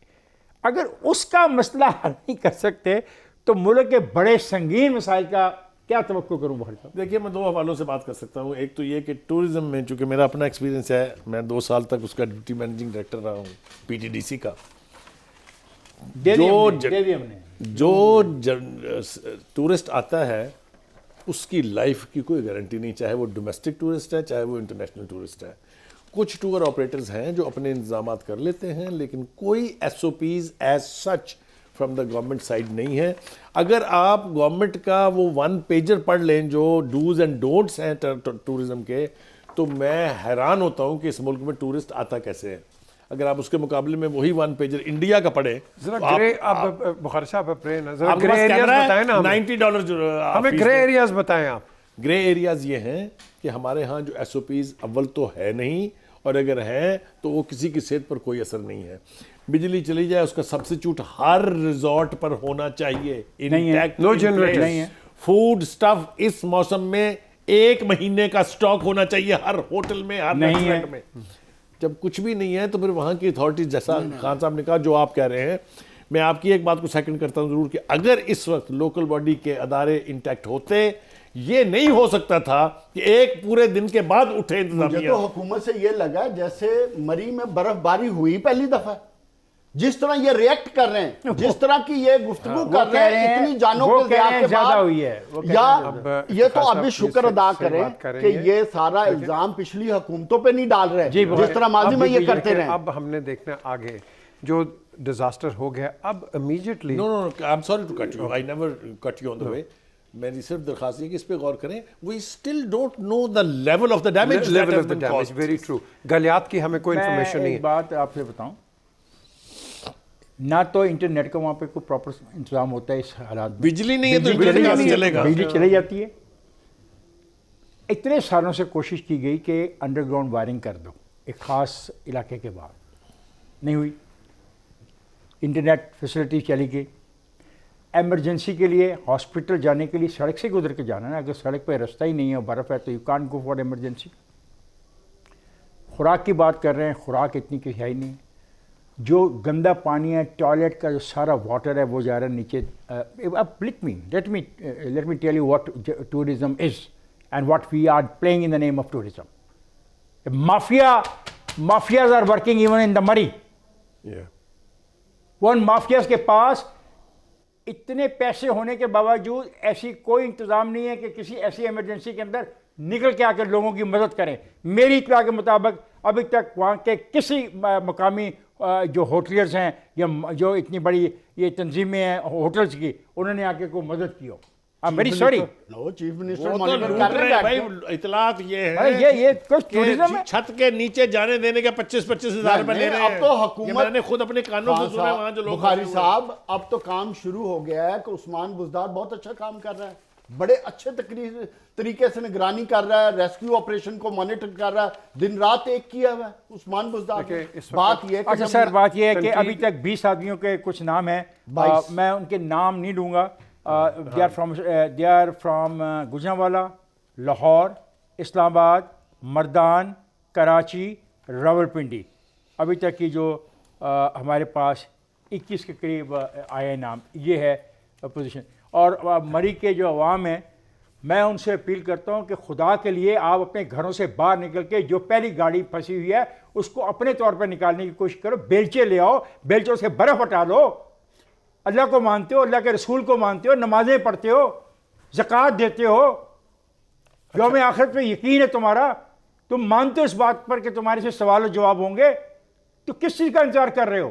S1: اگر اس کا مسئلہ حل نہیں کر سکتے تو ملک کے بڑے سنگین مسائل کا کیا توقع کروں بخاری صاحب؟
S2: دیکھیے میں 2 حوالوں سے بات کر سکتا ہوں. ایک تو یہ کہ ٹورزم میں چونکہ میرا اپنا ایکسپیرینس ہے, میں 2 سال تک اس کا ڈپٹی مینیجنگ ڈائریکٹر رہا ہوں PTDC کا. جو ٹورسٹ آتا ہے اس کی لائف کی کوئی گارنٹی نہیں, چاہے وہ ڈومیسٹک ٹورسٹ ہے چاہے وہ انٹرنیشنل ٹورسٹ ہے. کچھ ٹور آپریٹرز ہیں جو اپنے انتظامات کر لیتے ہیں لیکن کوئی SOPs as such from the government side نہیں ہے. اگر آپ گورنمنٹ کا وہ 1 پیجر پڑھ لیں جو ڈوز اینڈ ڈونٹس ہیں ٹورزم کے, تو میں حیران ہوتا ہوں کہ اس ملک میں ٹورسٹ آتا کیسے ہے. اگر آپ اس کے مقابلے میں وہی 1 پیجر انڈیا کا پڑھیں,
S4: بخاری صاحب گرے ایریاز بتائیں نا,
S2: $90
S4: ہمیں گرے ایریاز بتائیں آپ.
S2: گرے ایریاز یہ ہیں کہ ہمارے ہاں جو SOPs اول تو ہے نہیں, اور اگر ہیں تو وہ کسی کی صحت پر کوئی اثر نہیں ہے. بجلی چلی جائے اس کا سبسٹیوٹ ہر ریزورٹ پر ہونا چاہیے,
S4: No generator.
S1: نہیں ہے.
S2: فوڈ سٹف اس موسم میں 1 مہینے کا سٹاک ہونا چاہیے ہر ہوٹل میں, ہر ریسٹورنٹ میں. جب کچھ بھی نہیں ہے تو پھر وہاں کی اتھارٹیز, جیسا خان صاحب نے کہا جو آپ کہہ رہے ہیں, میں آپ کی ایک بات کو سیکنڈ کرتا ہوں ضرور کہ اگر اس وقت لوکل باڈی کے ادارے انٹیکٹ ہوتے, یہ نہیں ہو سکتا تھا کہ ایک پورے دن کے بعد اٹھے
S3: مجھے
S2: انتظامیہ.
S3: تو حکومت سے یہ لگا جیسے مری میں برف باری ہوئی پہلی دفعہ, جس طرح یہ ریئیکٹ کر رہے ہیں, جس طرح کی یہ گفتگو کر رہے ہیں, اتنی جانوں کے ضیاع کے
S1: زیادہ
S3: بعد,
S1: ہوئی ہے.
S3: یا یہ تو ابھی شکر ادا کریں کہ یہ سارا الزام پچھلی حکومتوں پہ نہیں ڈال رہے جس طرح ماضی میں یہ کرتے رہے.
S4: اب ہم نے دیکھنا آگے جو ڈیزاسٹر ہو گیا, اب immediately
S2: No, I'm sorry to cut you. I never cut you on the way. میری صرف درخواست ہے کہ اس پہ غور کریں. We still don't know the level of the damage that has been caused.
S4: Very true. Galiyat کی ہمیں کوئی انفارمیشن
S1: میں
S4: نہیں
S1: ایک
S4: ہے.
S1: بات آپ سے بتاؤں, نہ تو انٹرنیٹ کا وہاں پہ کوئی پراپر انتظام ہوتا ہے اس حالات میں.
S2: بجلی نہیں ہے تو بجلی کیسے چلے گا؟
S1: بجلی چلی جاتی ہے. اتنے سالوں سے کوشش کی گئی کہ انڈر گراؤنڈ وائرنگ کر دو ایک خاص علاقے کے بعد, نہیں ہوئی. انٹرنیٹ فیسلٹی چلی گئی. ایمرجنسی کے لیے ہاسپٹل جانے کے لیے سڑک سے گزر کے جانا ہے, اگر سڑک پہ رستہ ہی نہیں ہے, برف ہے, تو you can't go for emergency. خوراک کی بات کر رہے ہیں, خوراک اتنی کسی ہے ہی نہیں. جو گندا پانی ہے, ٹوائلٹ کا جو سارا واٹر ہے وہ جا رہا ہے نیچے. اب let me tell you what tourism is and what we are playing in the name of tourism. Mafias are working even in the Murree. ون مافیاز کے پاس اتنے پیسے ہونے کے باوجود ایسی کوئی انتظام نہیں ہے کہ کسی ایسی ایمرجنسی کے اندر نکل کے آ کر لوگوں کی مدد کریں. میری اطلاع کے مطابق ابھی تک وہاں کے کسی مقامی جو ہوٹلیئرز ہیں یا جو اتنی بڑی یہ تنظیمیں ہیں ہوٹلز کی, انہوں نے آ کے کوئی مدد کی ہو. میری سوری
S3: چیف منسٹر
S2: وہ تو
S3: مانیٹر
S2: لوٹ
S3: کر
S2: رہے
S3: رہے
S2: ہیں بھائی.
S3: ہیں.
S2: اطلاعات یہ
S1: یہ
S2: ہے
S1: کچھ
S2: کہ
S1: ٹورزم ہے.
S2: چھت کے نیچے جانے دینے کا 25,000 روپے لے رہے ہیں.
S3: اب تو
S2: یہ
S3: حکومت,
S2: میں نے خود اپنے کانوں سے سنا وہاں جو لوگ
S3: بخاری صاحب, اب تو کام شروع ہو گیا ہے کہ عثمان بزدار بہت اچھا کام کر رہا ہے, بڑے اچھے طریقے سے نگرانی کر رہا ہے, ریسکیو آپریشن کو مانیٹر کر رہا ہے, دن رات ایک کیا ہوا ہے عثمان بزدار. بات یہ
S1: اچھا سر, بات یہ ہے کہ ابھی تک 20 آدمیوں کے کچھ نام ہیں, میں ان کے نام نہیں لوں گا. they are from Gujranwala, Lahore, اسلام آباد, مردان, کراچی, راولپنڈی. ابھی تک کی جو ہمارے پاس 21 کے قریب آئے نام, یہ ہے پوزیشن. اور مری کے جو عوام ہیں, میں ان سے اپیل کرتا ہوں کہ خدا کے لیے آپ اپنے گھروں سے باہر نکل کے جو پہلی گاڑی پھنسی ہوئی ہے اس کو اپنے طور پر نکالنے کی کوشش کرو. بیلچے لے آؤ, بیلچوں سے برف ہٹا لو. اللہ کو مانتے ہو, اللہ کے رسول کو مانتے ہو, نمازیں پڑھتے ہو, زکوٰۃ دیتے ہو, یوم آخرت پہ یقین ہے تمہارا, تم مانتے ہو اس بات پر کہ تمہارے سے سوال و جواب ہوں گے, تو کس چیز کا انتظار کر رہے ہو؟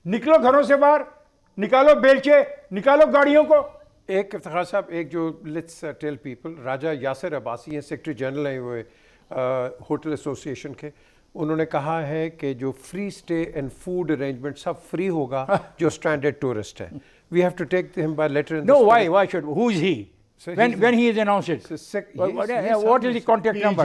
S1: نکلو گھروں سے باہر, نکالو بیلچے, نکالو گاڑیوں کو.
S4: ایک افتخار صاحب, ایک جو لیٹس ٹیل پیپل, راجہ یاسر عباسی ہیں, سیکرٹری جنرل ہیں ہوئے ہوٹل ایسوسی ایشن کے, انہوں نے کہا ہے کہ جو free stay and food arrangement sub free ہوگا جو اسٹرینڈڈ ٹورسٹ ہے. وی ہیو ٹو ٹیک ہم by later.
S1: No, why should, who is he?
S4: Sir,
S1: when he has announced it. What is the contact number?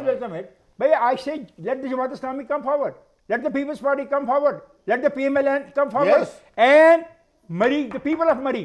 S1: welcome it. But I say, let the Jamaat Islami come forward. Let the People's Party come forward. Let the PMLN come forward.
S3: Yes.
S1: And Murray, the people of Murray.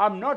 S1: I'm not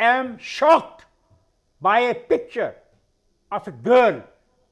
S1: am shocked by a picture of a girl.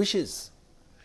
S2: wishes.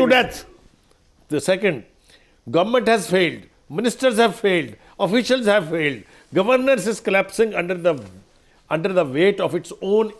S2: to death. The second, government has failed, ministers have failed, officials have failed, governors is collapsing under the weight of its own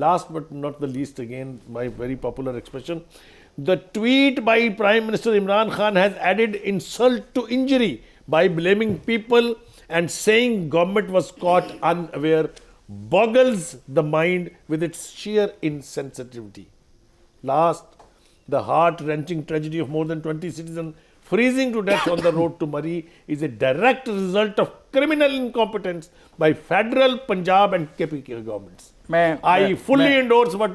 S2: Last but not the least, again my very popular expression, the tweet by Prime Minister Imran Khan has added insult to injury by blaming people and saying government was caught unaware boggles the mind with its sheer insensitivity. Last, the heart-wrenching tragedy of more than 20 citizens freezing to death on the road to Murree is a direct result of criminal incompetence by federal, Punjab and KPK governments. I fully endorse what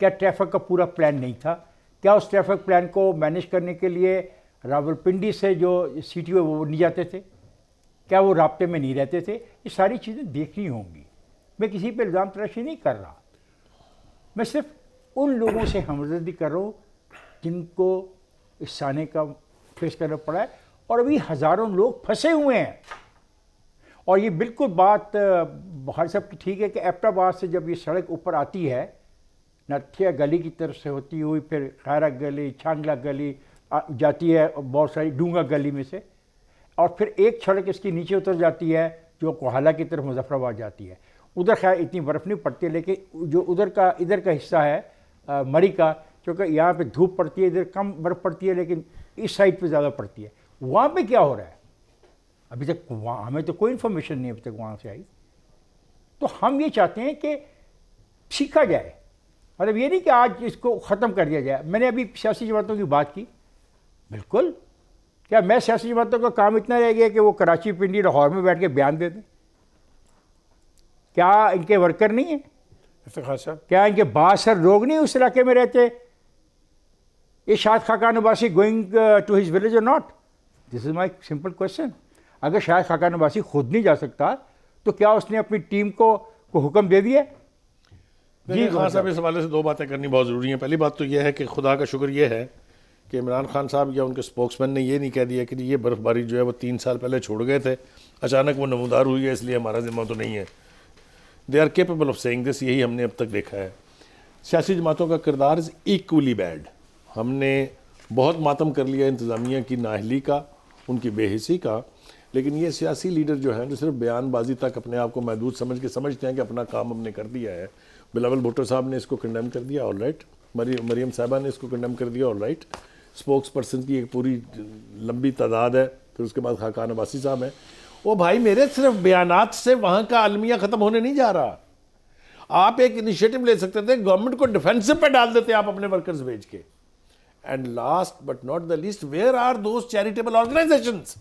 S1: کیا traffic کا پورا plan نہیں تھا؟ کیا اس traffic plan کو manage کرنے کے لیے راولپنڈی سے جو سی ٹی او وہ نہیں جاتے تھے؟ کیا وہ رابطے میں نہیں رہتے تھے؟ یہ ساری چیزیں دیکھنی ہوں گی. میں کسی پہ الزام تراشی نہیں کر رہا, میں صرف ان لوگوں سے ہمدردی کر رہا ہوں جن کو اس سانے کا فیس کرنا پڑا ہے, اور ابھی ہزاروں لوگ پھنسے ہوئے ہیں. اور یہ بالکل بات بخاری صاحب کی ٹھیک ہے کہ ایبٹ آباد سے جب یہ سڑک اوپر آتی ہے نتھیا گلی کی طرف سے ہوتی ہوئی پھر خیرہ گلی, چھانگلہ گلی جاتی ہے, بہت ساری ڈونگا گلی میں سے, اور پھر ایک سڑک اس کی نیچے اتر جاتی ہے جو کوہالہ کی طرف مظفر آباد جاتی ہے. ادھر خیر اتنی برف نہیں پڑتی ہے, لیکن جو ادھر کا حصہ ہے مری کا, کیونکہ یہاں پہ دھوپ پڑتی ہے, ادھر کم برف پڑتی ہے, لیکن اس سائڈ پہ زیادہ پڑتی ہے. وہاں پہ کیا ہو رہا ہے ابھی تک وہاں ہمیں تو کوئی انفارمیشن نہیں ابھی تک وہاں سے آئی. تو ہم یہ چاہتے ہیں کہ سیکھا جائے, مطلب یہ نہیں کہ آج اس کو ختم کر دیا جائے. میں نے ابھی سیاسی جماعتوں کی بات کی, بالکل کیا میں سیاسی جماعتوں کا کام اتنا رہ گیا کہ وہ کراچی, پنڈی, لاہور میں بیٹھ کے بیان دے دیں؟ کیا ان کے ورکر نہیں ہیں؟
S4: افتخار صاحب,
S1: کیا ان کے بااثر لوگ نہیں اس علاقے میں رہتے؟ Shahid Khaqan Abbasi going to his village or not? This is my simple question. اگر شاہد خاقان عباسی خود نہیں جا سکتا تو کیا اس نے اپنی ٹیم کو حکم دے دیا؟
S2: جی خان صاحب, اس حوالے سے دو باتیں کرنی بہت ضروری ہیں. پہلی بات تو یہ ہے کہ خدا کا شکر یہ ہے کہ عمران خان صاحب یا ان کے اسپوکس مین نے یہ نہیں کہہ دیا کہ یہ برف باری جو ہے وہ 3 سال پہلے چھوڑ گئے تھے, اچانک وہ نمودار ہوئی ہے اس لیے ہمارا ذمہ تو نہیں ہے. They are capable of seeing this, یہی ہم نے اب تک دیکھا ہے. سیاسی جماعتوں کا کردار از ایکولی بیڈ. ہم نے بہت ماتم کر لیا انتظامیہ کی نااہلی کا, ان کی بے حسی کا, لیکن یہ سیاسی لیڈر جو ہیں جو صرف بیان بازی تک اپنے آپ کو محدود سمجھتے ہیں کہ اپنا کام ہم نے کر دیا ہے. بلاول بھٹو صاحب نے اس کو کنڈیم کر دیا, آل رائٹ. مریم صاحبہ نے اس کو کنڈیم کر دیا, آل رائٹ. اسپوکس پرسن کی ایک پوری لمبی تعداد ہے, پھر اس کے بعد خاقان عباسی صاحب ہیں. وہ بھائی میرے صرف بیانات سے وہاں کا المیہ ختم ہونے نہیں جا رہا. آپ ایک انیشیٹو لے سکتے تھے, گورنمنٹ کو ڈیفینسو پہ ڈال دیتے آپ اپنے ورکرز بھیج کے. And last but not the least, where are those charitable organisations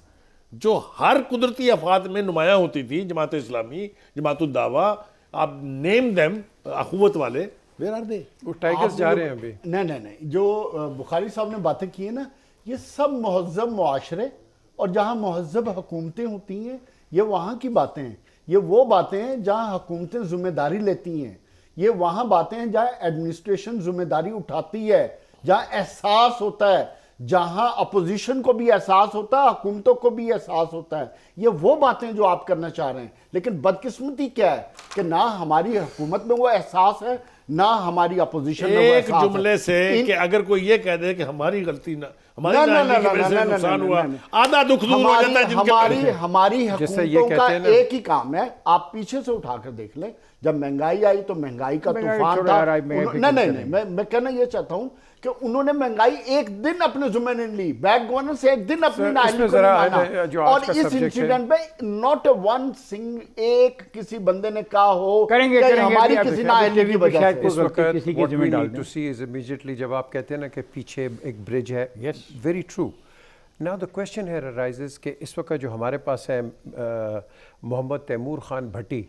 S2: جو ہر قدرتی افات میں نمایاں ہوتی تھی؟ جماعت اسلامی, جماعت الدعوہ, آپ نیم دیم, اخوت والے, ویئر آر دے؟
S4: وہ ٹائیگرز جا رہے ہیں ابھی.
S3: نہیں, جو بخاری صاحب نے باتیں کی ہیں نا, یہ سب مہذب معاشرے اور جہاں مہذب حکومتیں ہوتی ہیں, یہ وہاں کی باتیں ہیں. یہ وہ باتیں ہیں جہاں حکومتیں ذمہ داری لیتی ہیں. یہ وہاں باتیں ہیں جہاں ایڈمنسٹریشن ذمہ داری اٹھاتی ہے, جہاں احساس ہوتا ہے, جہاں اپوزیشن کو بھی احساس ہوتا ہے, حکومتوں کو بھی احساس ہوتا ہے. یہ وہ باتیں جو آپ کرنا چاہ رہے ہیں. لیکن بدقسمتی کیا ہے کہ نہ ہماری حکومت میں وہ احساس ہے, نہ ہماری اپوزیشن میں وہ
S2: ایک
S3: احساس ہے.
S2: جملے سے کہ اگر کوئی یہ کہہ دے کہ ہماری غلطی نہ, ہماری نااہلی کی وجہ سے نقصان ہوا, آدھا دکھ دور ہو جاتا ہے جن کے
S3: ہماری حکومتوں کا ایک ہی کام ہے. آپ پیچھے سے اٹھا کر دیکھ لیں, جب مہنگائی آئی تو مہنگائی کا طوفان تھا. نہیں, میں کہنا یہ چاہتا ہوں کہ انہوں نے مہنگائی ایک دن اپنے ذمہ نہیں لی, بیک گورنر سے ایک دن اپنی نااہلی کو نہیں مانا. اور اس انسیڈنٹ پہ ناٹ ون ایک کسی بندے نے کہا ہو کہ ہماری کسی نااہلی کی وجہ سے.
S4: اس وقت what we need to see is immediately جب آپ کہتے ہیں نا کہ پیچھے ایک برج ہے, very true. Now the question here arises کہ اس وقت جو ہمارے پاس ہے محمد تیمور خان بھٹی,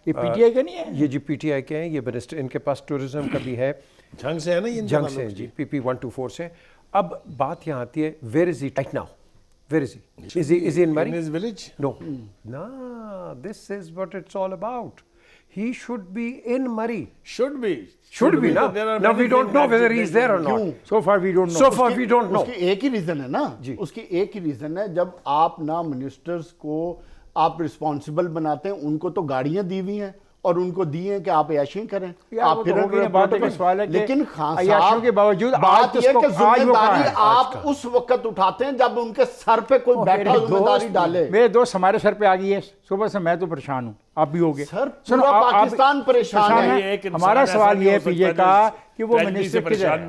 S1: یہ پی ٹی آئی کا نہیں ہے,
S4: یہ جی پی ٹی آئی کے ہیں, یہ منسٹر, ان کے پاس ٹورزم کا بھی ہے,
S2: جھنگ سے ہے نا, یہ
S4: جنگ سے جی, پی پی 124 سے. اب بات یہاں آتی ہے, where is he right now? Where is he? Is he in Murray?
S2: In his village?
S4: No. No, this is what it's all about. He should be in Murray.
S2: Should be.
S4: Should be, no? Now we don't know whether he's there or not.
S1: so far we don't know.
S4: So far we don't know.
S3: اس کی ایک ہی reason ہے نا, اس کی ایک ہی reason ہے, جب آپ نہ منسٹرز کو آپ رسپانسبل بناتے ہیں, ان کو تو گاڑیاں دی ہوئی ہیں اور ان کو دی ہیں کہ آپ عیاشی کریں. آپ پھر لیکن خان صاحب
S1: کے باوجود
S3: بات یہ کہ ذمہ داری آپ اس وقت اٹھاتے ہیں جب ان کے سر پہ کوئی بیٹھا ذمہ داری ڈالے.
S1: میرے دوست ہمارے سر پہ آ گئی ہے صبح سے, میں تو پریشان ہوں, آپ بھی ہوگے.
S3: سر پورا پاکستان پریشان ہے.
S1: ہمارا سوال یہ ہے پی جے کا کہ وہ منسٹر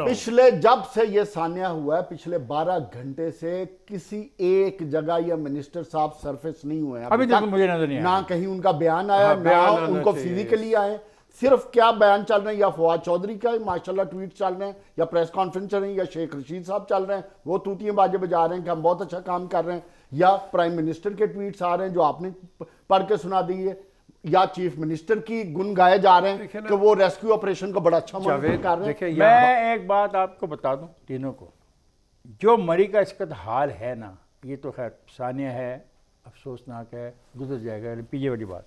S3: پچھلے جب سے یہ سانیہ ہوا ہے, پچھلے 12 گھنٹے سے کسی ایک جگہ یہ منسٹر صاحب سرفیس نہیں ہوئے ہیں
S1: ابھی تک, مجھے نظر نہیں آیا.
S3: نہ کہیں ان کا بیان آیا, نہ ان کو فزیکلی آئے. صرف کیا بیان چل رہے ہیں, یا فواد چودھری کا ماشاءاللہ ٹویٹ چل رہے ہیں, یا پریس کانفرنس چل رہی ہیں, یا شیخ رشید صاحب چل رہے ہیں, وہ توتیاں باجے بجا رہے ہیں کہ ہم بہت اچھا کام کر رہے ہیں, یا پرائم منسٹر کے ٹویٹس آ رہے ہیں جو آپ نے پڑھ کے سنا دی ہے. یا چیف منسٹر کی گن گائے جا رہے ہیں کہ وہ ریسکیو آپریشن کو بڑا اچھا مانیٹر کر رہے ہیں.
S4: دیکھیں
S1: میں ایک بات آپ کو بتا دوں تینوں کو, جو مری کا اس کا حال ہے نا, یہ تو خیر ثانیہ ہے, افسوسناک ہے, گزر جائے گا. پی جے والی بات,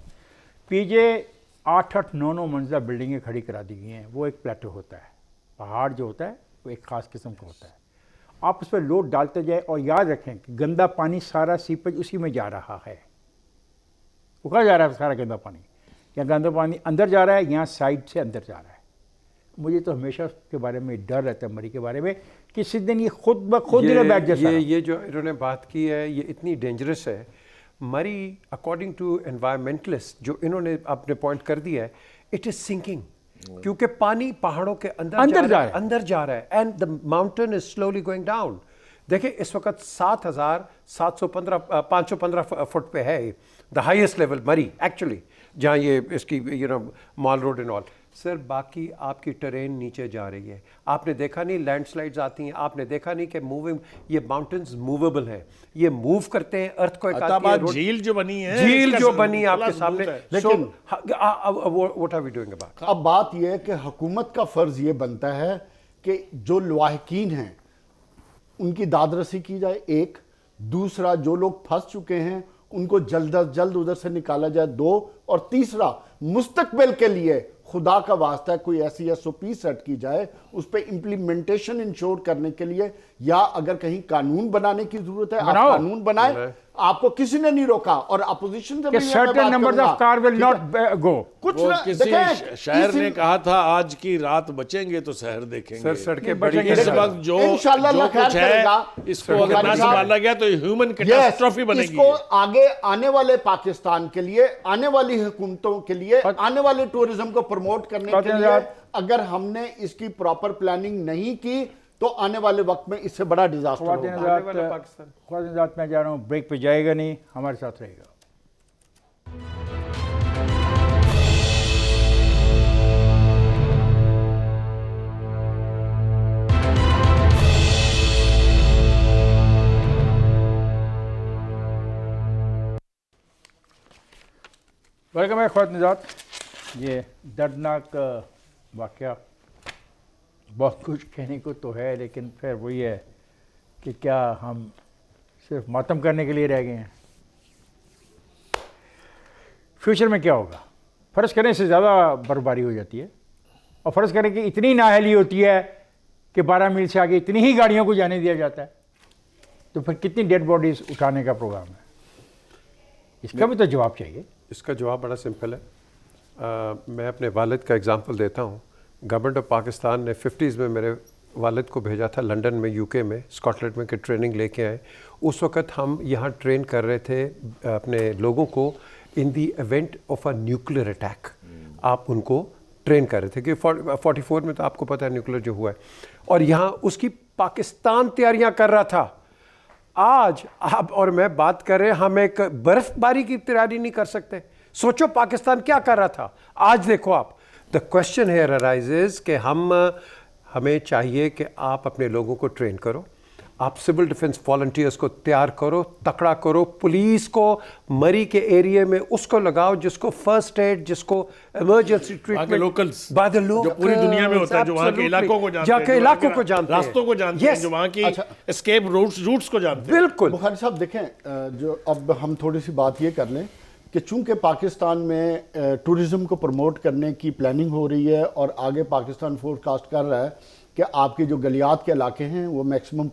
S1: پی جے 8-9 منزلہ بلڈنگیں کھڑی کرا دی گئی ہیں. وہ ایک پلیٹو ہوتا ہے, پہاڑ جو ہوتا ہے وہ ایک خاص قسم کا ہوتا ہے. آپ اس پہ لوڈ ڈالتے جائیں اور یاد رکھیں کہ گندا پانی سارا سیپیج اسی میں جا رہا ہے. وہ کہاں جا رہا ہے سارا گندا پانی؟ یا گندا پانی اندر جا رہا ہے, یہاں سائڈ سے اندر جا رہا ہے. مجھے تو ہمیشہ اس کے بارے میں ڈر رہتا ہے, مری کے بارے میں, کہ کسی دن یہ خود بخود بیٹھ جائے.
S4: یہ جو انہوں نے بات کی ہے یہ اتنی ڈینجرس ہے. مری اکارڈنگ ٹو انوائرمنٹلسٹ جو انہوں نے اپنے پوائنٹ کر دیا ہے, اٹ از سنکنگ, کیونکہ پانی پہاڑوں کے اندر جا رہا ہے and the mountain is slowly going down. دیکھیں اس وقت 515 فٹ پہ ہے the highest level Murree actually, جہاں یہ اس کی مال روڈ اینڈ آل. سر باقی آپ کی ٹرین نیچے جا رہی ہے. آپ نے دیکھا نہیں لینڈ سلائڈز آتی ہیں, آپ نے دیکھا نہیں کہ موونگ, یہ ماؤنٹینز موویبل ہیں, یہ موو کرتے ہیں, ارتھ کو
S2: جھیل جو بنی ہے,
S4: جھیل جو بنی آپ کے سامنے. لیکن what are we doing about?
S3: اب بات یہ ہے کہ حکومت کا فرض یہ بنتا ہے کہ جو لواحقین ہیں ان کی داد رسی کی جائے, ایک. دوسرا جو لوگ پھنس چکے ہیں ان کو جلد از جلد ادھر سے نکالا جائے, 2. اور تیسرا مستقبل کے لیے خدا کا واسطہ ہے کوئی ایسی SOP سیٹ کی جائے, اس پہ امپلیمنٹیشن انشور کرنے کے لیے, یا اگر کہیں قانون بنانے کی ضرورت ہے آپ قانون بنائیں. آپ کو کسی نے نہیں روکا, اور اپوزیشن سے بھی
S1: certain numbers of car will not go.
S3: کچھ
S2: کسی شاعر نے کہا تھا آج کی رات بچیں گے تو سحر دیکھیں گے.
S4: سر سڑکیں بڑی
S2: اس وقت جو کچھ ہے اس کو اگر نہ سنبھالا گیا تو ہیومن کیٹاسٹروفی بنے گی.
S3: اس کو آگے آنے والے پاکستان کے لیے, آنے والی حکومتوں کے لیے, آنے والے ٹورزم کو پروموٹ کرنے کے لیے اگر ہم نے اس کی پراپر پلاننگ نہیں کی تو آنے والے وقت میں اس سے بڑا ڈیزاسٹر ہوگا.
S1: خواتین میں جا رہا ہوں, بریک پہ جائے گا نہیں, ہمارے ساتھ رہے گا. ویلکم ہے خواتین ذات. یہ دردناک واقعہ, بہت کچھ کہنے کو تو ہے, لیکن پھر وہی ہے کہ کیا ہم صرف ماتم کرنے کے لیے رہ گئے ہیں؟ فیوچر میں کیا ہوگا؟ فرض کرنے سے زیادہ برفباری ہو جاتی ہے, اور فرض کریں کہ اتنی نااہلی ہوتی ہے کہ 12 میل سے آگے اتنی ہی گاڑیوں کو جانے دیا جاتا ہے, تو پھر کتنی ڈیڈ باڈیز اٹھانے کا پروگرام ہے؟ اس کا بھی تو جواب چاہیے.
S4: اس کا جواب بڑا سمپل ہے. میں اپنے والد کا اگزامپل دیتا ہوں. گورنمنٹ آف پاکستان نے 50s میں میرے والد کو بھیجا تھا لنڈن میں, UK میں, اسکاٹ میں کہ ٹریننگ لے کے آئے. اس وقت ہم یہاں ٹرین کر رہے تھے اپنے لوگوں کو in the event of a nuclear attack. آپ ان کو ٹرین کر رہے تھے کہ 44 میں تو آپ کو پتہ ہے نیوکلیر جو ہوا ہے, اور یہاں اس کی پاکستان تیاریاں کر رہا تھا. آج آپ اور میں بات کر رہے ہیں, ہم ایک برف باری کی تیاری نہیں کر سکتے. سوچو پاکستان کیا کر رہا تھا. آج دیکھو آپ, دا کوشچن ہیئر ارائزز کہ ہمیں چاہیے کہ آپ اپنے لوگوں کو ٹرین کرو, آپ سول ڈیفنس والنٹیئرس کو تیار کرو, تکڑا کرو, پولیس کو مری کے ایریے میں اس کو لگاؤ جس کو فرسٹ ایڈ, جس کو ایمرجنسی ٹریٹمنٹ,
S2: لوکلز جو پوری دنیا میں ہوتا ہے, جو وہاں کے علاقوں کو جانتے ہیں,
S4: علاقوں کو جانتے ہیں,
S2: راستوں کو جانتے ہیں, جو وہاں کی اسکیپ روٹس کو جانتے ہیں.
S4: بالکل.
S3: بخاری صاحب دیکھیں, جو اب ہم تھوڑی سی بات یہ کر لیں کہ چونکہ پاکستان میں ٹورزم کو پروموٹ کرنے کی پلاننگ ہو رہی ہے, اور آگے پاکستان فور کاسٹ کر رہا ہے کہ آپ کے جو گلیات کے علاقے ہیں وہ میکسیمم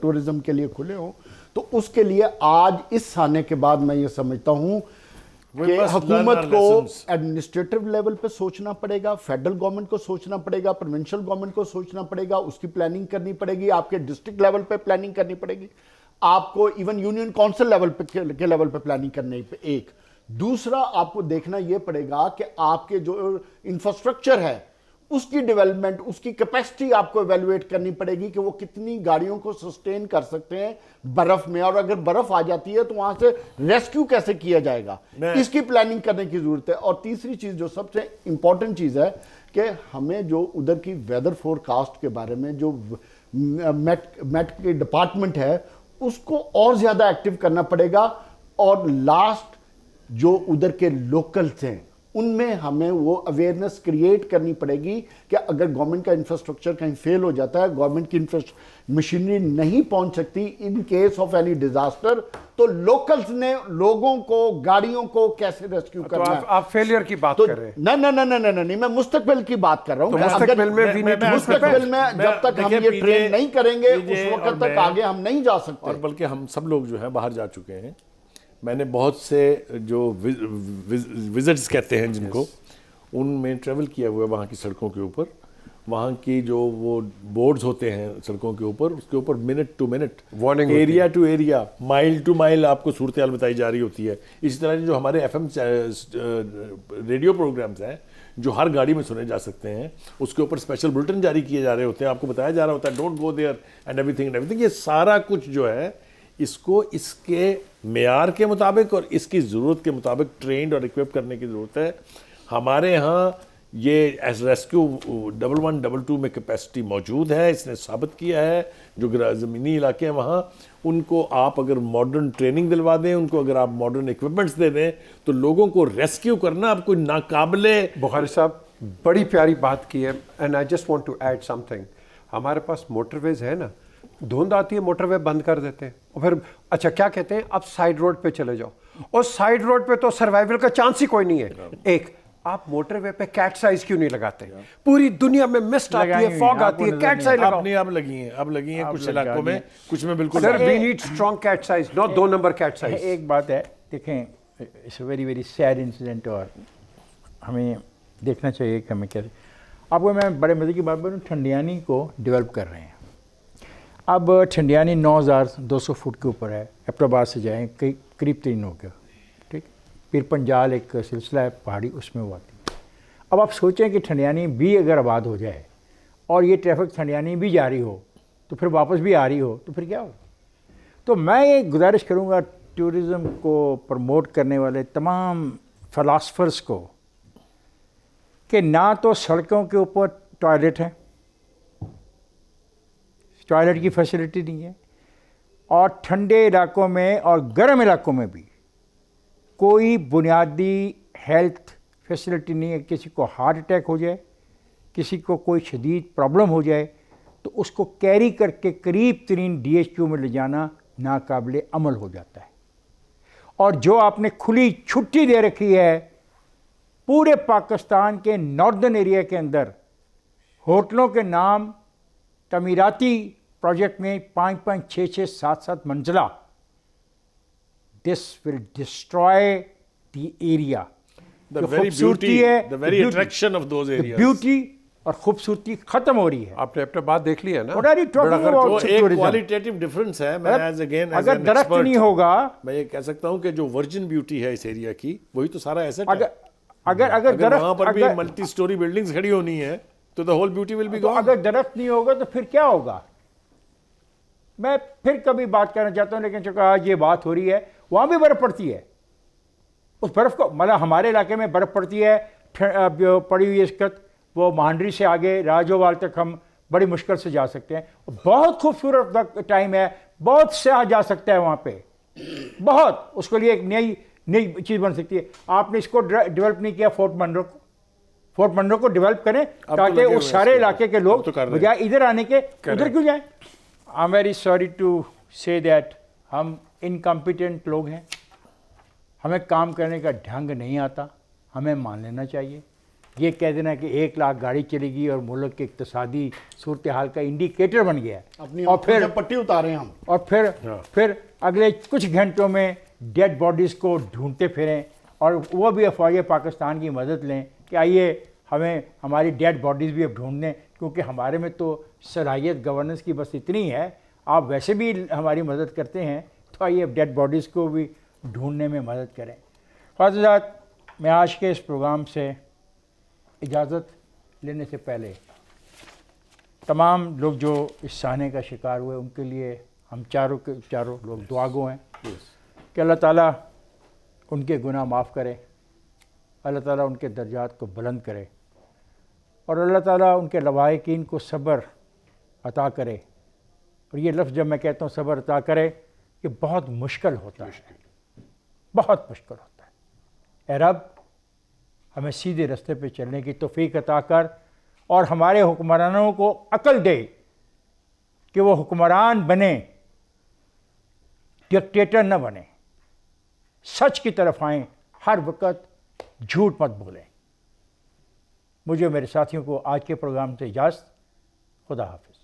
S3: ٹورزم کے لیے کھلے ہوں, تو اس کے لیے آج اس آنے کے بعد میں یہ سمجھتا ہوں کہ حکومت کو ایڈمنسٹریٹو لیول پہ سوچنا پڑے گا, فیڈرل گورنمنٹ کو سوچنا پڑے گا, پروونشل گورنمنٹ کو سوچنا پڑے گا, اس کی پلاننگ کرنی پڑے گی, آپ کے ڈسٹرکٹ لیول پہ پلاننگ کرنی پڑے گی, آپ کو ایون یونین کونسل لیول کے لیول پہ پلاننگ کرنے پہ. ایک دوسرا آپ کو دیکھنا یہ پڑے گا کہ آپ کے جو انفراسٹرکچر ہے اس کی ڈیولپمنٹ, اس کی کیپیسٹی آپ کو ایویلویٹ کرنی پڑے گی کہ وہ کتنی گاڑیوں کو سسٹین کر سکتے ہیں برف میں, اور اگر برف آ جاتی ہے تو وہاں سے ریسکیو کیسے کیا جائے گا, اس کی پلاننگ کرنے کی ضرورت ہے. اور تیسری چیز جو سب سے امپورٹنٹ چیز ہے کہ ہمیں جو ادھر کی ویدر فور کاسٹ کے بارے میں جو میٹ کی ڈپارٹمنٹ ہے اس کو اور زیادہ ایکٹیو کرنا پڑے گا. اور لاسٹ جو ادھر کے لوکلز ہیں ان میں ہمیں وہ اویئرنیس کریٹ کرنی پڑے گی کہ اگر گورنمنٹ کا انفراسٹرکچر کہیں فیل ہو جاتا ہے, گورنمنٹ کی مشینری نہیں پہنچ سکتی in case of any disaster, تو لوکلز نے لوگوں کو, گاڑیوں کو کیسے ریسکیو کرنا ہے.
S4: آپ فیلئر کی بات کر رہے ہیں.
S3: نہیں, میں مستقبل کی بات کر رہا ہوں.
S4: مستقبل میں
S3: مستقبل میں جب تک ہم یہ ٹرین نہیں کریں گے اس وقت تک آگے ہم نہیں جا سکتے.
S2: اور بلکہ ہم سب لوگ جو ہیں باہر جا چکے ہیں. میں نے بہت سے جو وزٹس کہتے ہیں جن کو, ان میں ٹریول کیا ہوا ہے وہاں کی سڑکوں کے اوپر. وہاں کی جو وہ بورڈز ہوتے ہیں سڑکوں کے اوپر, اس کے اوپر minute to minute, area to area, mile to mile آپ کو صورتحال بتائی جا رہی ہوتی ہے. اسی طرح جو ہمارے ایف ایم ریڈیو پروگرامز ہیں جو ہر گاڑی میں سنے جا سکتے ہیں, اس کے اوپر اسپیشل بلٹن جاری کیے جا رہے ہوتے ہیں. آپ کو بتایا جا رہا ہوتا ہے don't go there and every thing. یہ سارا کچھ جو ہے اس کو اس کے معیار کے مطابق اور اس کی ضرورت کے مطابق ٹرینڈ اور اکوپ کرنے کی ضرورت ہے. ہمارے ہاں یہ ایز ریسکیو 1112 میں کیپیسٹی موجود ہے, اس نے ثابت کیا ہے. جو زمینی علاقے ہیں وہاں, ان کو آپ اگر ماڈرن ٹریننگ دلوا دیں, ان کو اگر آپ ماڈرن اکوپمنٹس دے دیں, تو لوگوں کو ریسکیو کرنا اب کوئی ناقابل.
S4: بخاری صاحب بڑی پیاری بات کی ہے, and I just want to add something. ہمارے پاس موٹر ویز ہے نا, دھند آتی ہے موٹر وے بند کر دیتے ہیں, اور پھر اچھا کیا کہتے ہیں اب سائیڈ روڈ پہ چلے جاؤ, اور سائیڈ روڈ پہ تو سروائیول کا چانس ہی کوئی نہیں ہے. ایک آپ موٹر وے پہ کیٹ سائز کیوں نہیں لگاتے؟ پوری دنیا میں مسٹ آتی ہے, فوگ آتی ہے, کیٹ سائز لگاؤ.
S2: اب لگی ہیں کچھ علاقوں میں, کچھ میں بالکل.
S4: Sir we need strong cat size, not 2 number cat size.
S1: ایک بات ہے, دیکھیں it's a very very sad incident, اور ہمیں دیکھنا چاہیے کہ ہمیں کیسے. آپ کو میں بڑے مزے کی بات بتاؤں, ٹھنڈیانی کو ڈیولپ کر رہے ہیں. اب ٹھنڈیانی 9200 فٹ کے اوپر ہے, ایبٹ آباد سے جائیں قریب 3 ہو گیا, ٹھیک. پھر پنجال ایک سلسلہ ہے پہاڑی, اس میں وہ آتی ہے. اب آپ سوچیں کہ ٹھنڈیانی بھی اگر آباد ہو جائے اور یہ ٹریفک ٹھنڈیانی بھی جاری ہو, تو پھر واپس بھی آ رہی ہو, تو پھر کیا ہو. تو میں یہ گزارش کروں گا ٹورزم کو پروموٹ کرنے والے تمام فلاسفرز کو کہ نہ تو سڑکوں کے اوپر ٹوائلٹ ہیں, ٹوائلٹ کی فیسلٹی نہیں ہے, اور ٹھنڈے علاقوں میں اور گرم علاقوں میں بھی کوئی بنیادی ہیلتھ فیسلٹی نہیں ہے. کسی کو ہارٹ اٹیک ہو جائے, کسی کو کوئی شدید پرابلم ہو جائے, تو اس کو کیری کر کے قریب ترین ڈی ایچ کیو میں لے جانا ناقابل عمل ہو جاتا ہے. اور جو آپ نے کھلی چھٹی دے رکھی ہے پورے پاکستان کے ناردرن ایریا کے اندر, ہوٹلوں کے نام تعمیراتی پروجیکٹ میں 5 6 7 منزلہ, this will destroy the area.
S2: The very beauty, the very attraction of those areas.
S1: Beauty اور خوبصورتی ختم ہو رہی ہے.
S4: آپ نے اپنا بات دیکھ لیا نا,
S1: What are you talking about?
S2: وہ ایک کوالٹیٹیو ڈفرنس ہے. میں ایز اگین
S1: اگر درخت نہیں ہوگا,
S2: میں یہ کہہ سکتا ہوں کہ جو ورجن بیوٹی ہے اس ایریا کی, وہی تو سارا ایسٹ ہے.
S1: اگر درخت,
S2: وہاں پر بھی ملٹی سٹوری بلڈنگز کھڑی ہونی ہے, تو the whole beauty will be gone.
S1: اگر درخت نہیں ہوگا تو پھر کیا ہوگا. میں پھر کبھی بات کرنا چاہتا ہوں, لیکن چونکہ آج یہ بات ہو رہی ہے, وہاں بھی برف پڑتی ہے. اس برف کو مطلب ہمارے علاقے میں برف پڑتی ہے, پڑی ہوئی اسکت, وہ مہانڈری سے آگے راجوال تک ہم بڑی مشکل سے جا سکتے ہیں. بہت خوبصورت ٹائم ہے, بہت سیاح جا سکتا ہے وہاں پہ, بہت. اس کے لیے ایک نئی چیز بن سکتی ہے. آپ نے اس کو ڈیولپ نہیں کیا. فورٹ منرو کو ڈیولپ کریں تاکہ اس سارے علاقے کے لوگ بجائے ادھر آنے کے ادھر کیوں جائیں. I am very sorry to say that ہم انکمپیٹنٹ لوگ ہیں, ہمیں کام کرنے کا ڈھنگ نہیں آتا. ہمیں مان لینا چاہیے. یہ کہہ دینا کہ 1 لاکھ گاڑی چلے گی اور ملک کے اقتصادی صورتحال کا انڈیکیٹر بن گیا ہے,
S3: اور پھر پٹی اتارے ہم,
S1: اور پھر اگلے کچھ گھنٹوں میں ڈیڈ باڈیز کو ڈھونڈتے پھریں, اور وہ بھی افواج پاکستان کی مدد لیں کہ آئیے ہمیں ہماری ڈیڈ باڈیز بھی اب ڈھونڈ دیں, کیونکہ ہمارے میں تو صلاحیت گورننس کی بس اتنی ہے. آپ ویسے بھی ہماری مدد کرتے ہیں, تو آئیے اب ڈیڈ باڈیز کو بھی ڈھونڈنے میں مدد کریں. حضرات, میں آج کے اس پروگرام سے اجازت لینے سے پہلے تمام لوگ جو اس سانحے کا شکار ہوئے, ان کے لیے ہم چاروں لوگ دعا گو ہیں کہ اللہ تعالیٰ ان کے گناہ معاف کرے, اللہ تعالیٰ ان کے درجات کو بلند کرے, اور اللہ تعالیٰ ان کے لواحقین کو صبر عطا کرے. اور یہ لفظ جب میں کہتا ہوں صبر عطا کرے, یہ بہت مشکل ہوتا ہے, بہت مشکل ہوتا ہے. اے رب ہمیں سیدھے راستے پہ چلنے کی توفیق عطا کر، اور ہمارے حکمرانوں کو عقل دے کہ وہ حکمران بنیں، ڈکٹیٹر نہ بنیں، سچ کی طرف آئیں، ہر وقت جھوٹ مت بولیں۔ مجھے میرے ساتھیوں کو آج کے پروگرام سے اجازت، خدا حافظ۔